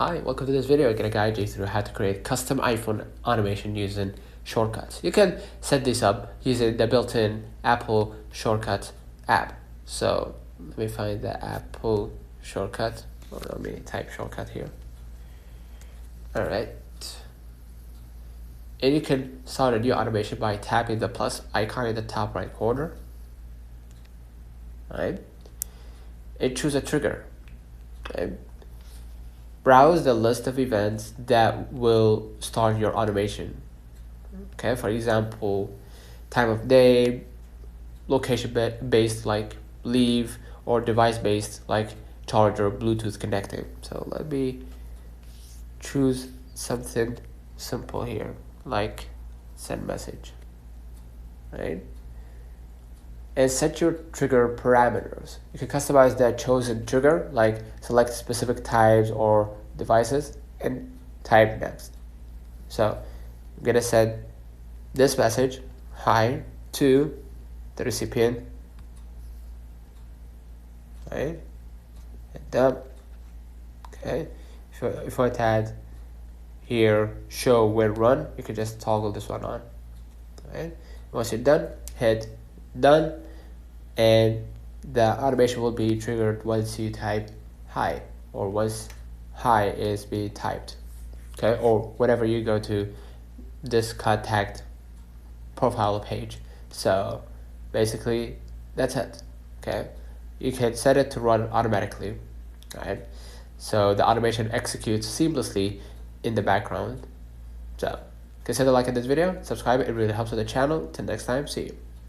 Hi, welcome to this video. I'm going to guide you through how to create custom iPhone automation using shortcuts. You can set this up using the built-in Apple shortcut app. So let me find the Apple shortcut, or let me type shortcut here. All right. And you can start a new automation by tapping the plus icon in the top right corner. All right. And choose a trigger. Okay. Browse the list of events that will start your automation. Okay, for example, time of day, location based like leave, or device based like charger, Bluetooth connecting. So let me choose something simple here, like send message, right? And set your trigger parameters. You can customize the chosen trigger, like select specific types or devices and type next. So I'm gonna send this message, hi, to the recipient, right? And done. Okay. If I add here show when run, you can just toggle this one on. Right? Once you're done, hit done, and the automation will be triggered once you type hi, or once hi is being typed. Okay, or whenever you go to this contact profile page. So basically that's it. Okay, you can set it to run automatically, right? So the automation executes seamlessly in the background. So consider liking this video, subscribe, it really helps with the channel. Till next time, see you.